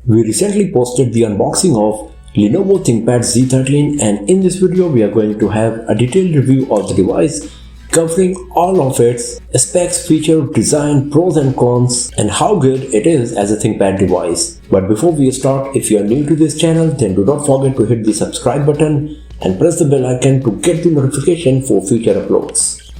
We recently posted the unboxing of Lenovo ThinkPad Z13, and in this video we are going to have a detailed review of the device covering all of its specs, feature, design, pros and cons, and how good it is as a ThinkPad device. But before we start, if you are new to this channel, then do not forget to hit the subscribe button and press the bell icon to get the notification for future uploads.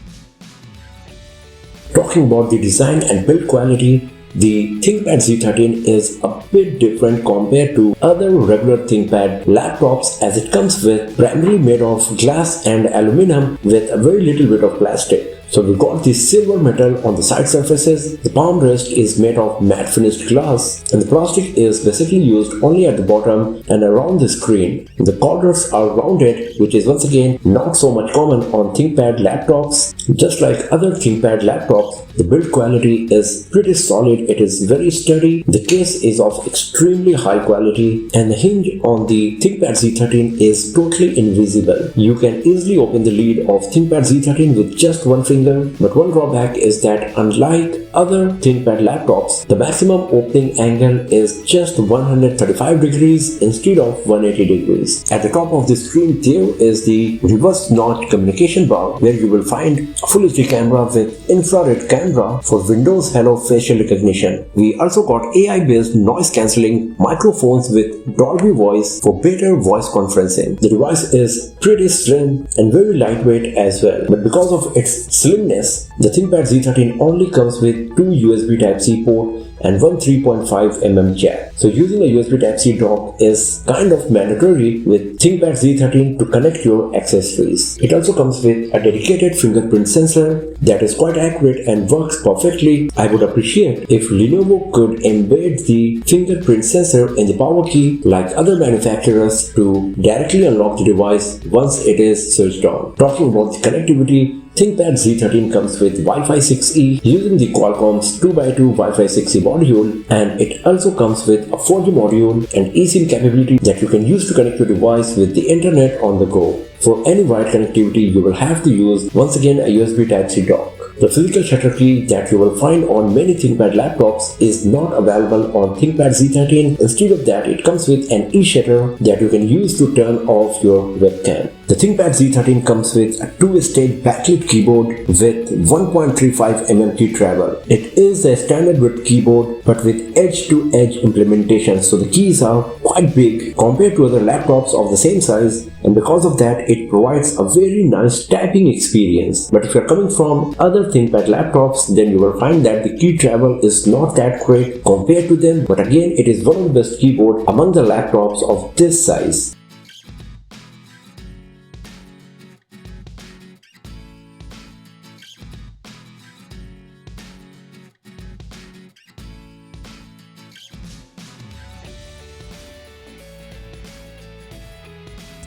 Talking about the design and build quality, the ThinkPad Z13 is a bit different compared to other regular ThinkPad laptops, as it comes with primarily made of glass and aluminum with a very little bit of plastic. So we got the silver metal on the side surfaces, the palm rest is made of matte finished glass, and the plastic is basically used only at the bottom and around the screen. The corners are rounded, which is once again not so much common on ThinkPad laptops. Just like other ThinkPad laptops, the build quality is pretty solid, it is very sturdy, the case is of extremely high quality, and the hinge on the ThinkPad Z13 is totally invisible. You can easily open the lid of ThinkPad Z13 with just one finger. But one drawback is that unlike other ThinkPad laptops, the maximum opening angle is just 135 degrees instead of 180 degrees. At the top of the screen there is the reverse notch communication bar, where you will find a Full HD camera with infrared camera for Windows Hello facial recognition. We also got AI based noise cancelling microphones with Dolby Voice for better voice conferencing. The device is pretty slim and very lightweight as well, but because of its slimness, the ThinkPad Z13 only comes with two USB Type-C port and one 3.5mm jack. So using a USB Type-C dock is kind of mandatory with ThinkPad Z13 to connect your accessories. It also comes with a dedicated fingerprint sensor that is quite accurate and works perfectly. I would appreciate if Lenovo could embed the fingerprint sensor in the power key like other manufacturers to directly unlock the device once it is switched on. Talking about the connectivity, ThinkPad Z13 comes with Wi-Fi 6E using the Qualcomm's 2x2 Wi-Fi 6E module, and it also comes with a 4G module and eSIM capability that you can use to connect your device with the internet on the go. For any wired connectivity, you will have to use once again a USB Type-C dock. The physical shutter key that you will find on many ThinkPad laptops is not available on ThinkPad Z13. Instead of that, it comes with an e-shutter that you can use to turn off your webcam. The ThinkPad Z13 comes with a two-stage backlit keyboard with 1.35mm key travel. It is a standard width keyboard but with edge-to-edge implementation, so the keys are quite big compared to other laptops of the same size, and because of that it provides a very nice typing experience. But if you are coming from other ThinkPad laptops, then you will find that the key travel is not that great compared to them, but again it is one of the best keyboards among the laptops of this size.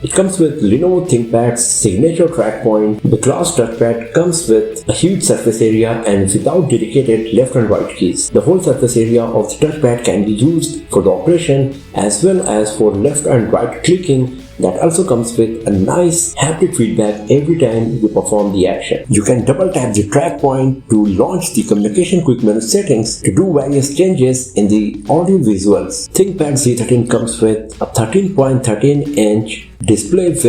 It comes with Lenovo ThinkPad's signature track point. The glass touchpad comes with a huge surface area and without dedicated left and right keys. The whole surface area of the touchpad can be used for the operation as well as for left and right clicking. That also comes with a nice haptic feedback every time you perform the action. You can double tap the track point to launch the communication quick menu settings to do various changes in the audio visuals. ThinkPad Z13 comes with a 13.13-inch display with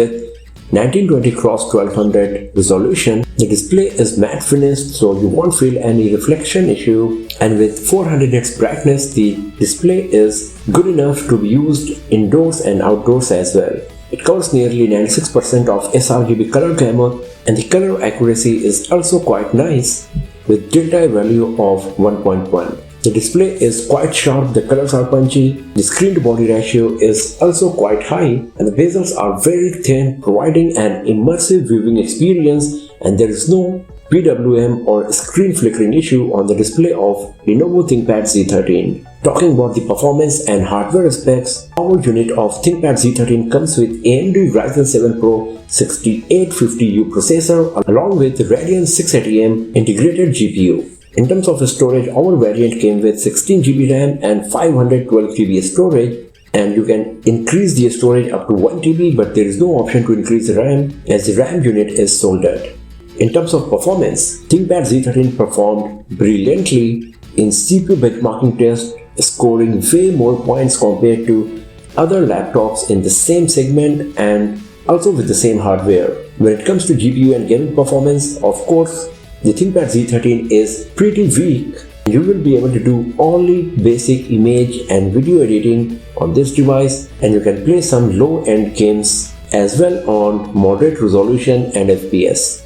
1920x1200 resolution. The display is matte finished, so you won't feel any reflection issue, and with 400 nits brightness, the display is good enough to be used indoors and outdoors as well. It covers nearly 96% of sRGB color gamut, and the color accuracy is also quite nice with delta value of 1.1. The display is quite sharp, the colors are punchy, the screen to body ratio is also quite high, and the bezels are very thin, providing an immersive viewing experience, and there is no PWM or screen flickering issue on the display of Lenovo ThinkPad Z13. Talking about the performance and hardware specs, power unit of ThinkPad Z13 comes with AMD Ryzen 7 Pro 6850U processor along with Radeon 680M integrated GPU. In terms of storage, our variant came with 16GB RAM and 512GB storage, and you can increase the storage up to 1TB, but there is no option to increase the RAM as the RAM unit is soldered. In terms of performance, ThinkPad Z13 performed brilliantly in CPU benchmarking test scoring way more points compared to other laptops in the same segment and also with the same hardware. When it comes to GPU and gaming performance, of course, the ThinkPad Z13 is pretty weak. You will be able to do only basic image and video editing on this device, and you can play some low-end games as well on moderate resolution and FPS.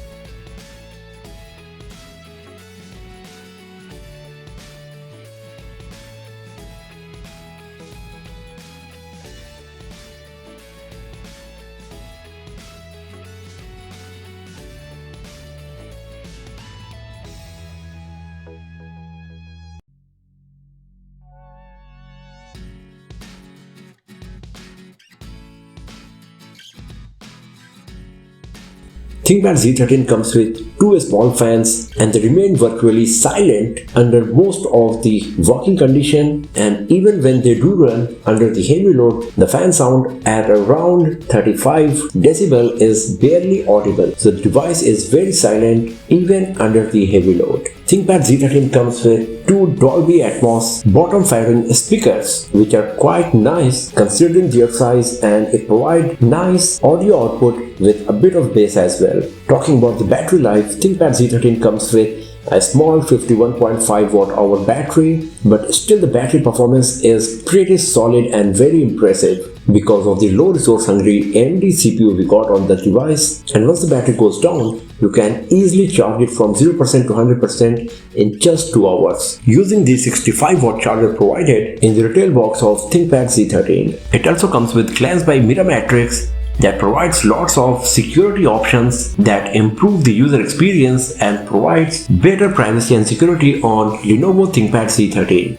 ThinkPad Z13 comes with two small fans and they remain virtually silent under most of the working condition, and even when they do run under the heavy load, the fan sound at around 35 decibel is barely audible. So the device is very silent even under the heavy load. ThinkPad Z13 comes with two Dolby Atmos bottom-firing speakers which are quite nice considering their size, and it provides nice audio output with a bit of bass as well. Talking about the battery life, ThinkPad Z13 comes with a small 51.5 watt-hour battery, but still the battery performance is pretty solid and very impressive because of the low resource hungry AMD CPU we got on the device. And once the battery goes down, you can easily charge it from 0% to 100% in just 2 hours using the 65 watt charger provided in the retail box of ThinkPad Z13. It also comes with glass by Mirror Matrix that provides lots of security options that improve the user experience and provides better privacy and security on Lenovo ThinkPad Z13.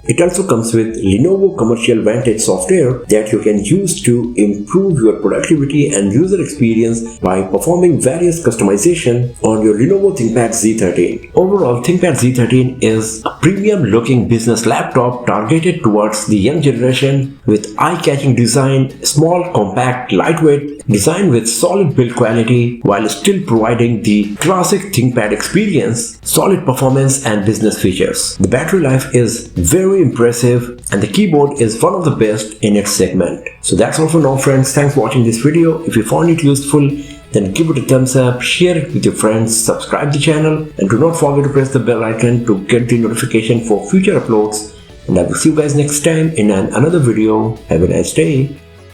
It also comes with Lenovo Commercial Vantage software that you can use to improve your productivity and user experience by performing various customization on your Lenovo ThinkPad Z13. Overall, ThinkPad Z13 is a premium looking business laptop targeted towards the young generation with eye-catching design, small, compact, lightweight, designed with solid build quality while still providing the classic ThinkPad experience, solid performance and business features. The battery life is very impressive and the keyboard is one of the best in its segment. So that's all for now, friends. Thanks for watching this video. If you found it useful, then give it a thumbs up, share it with your friends, subscribe the channel, and do not forget to press the bell icon to get the notification for future uploads. And I will see you guys next time in another video. Have a nice day.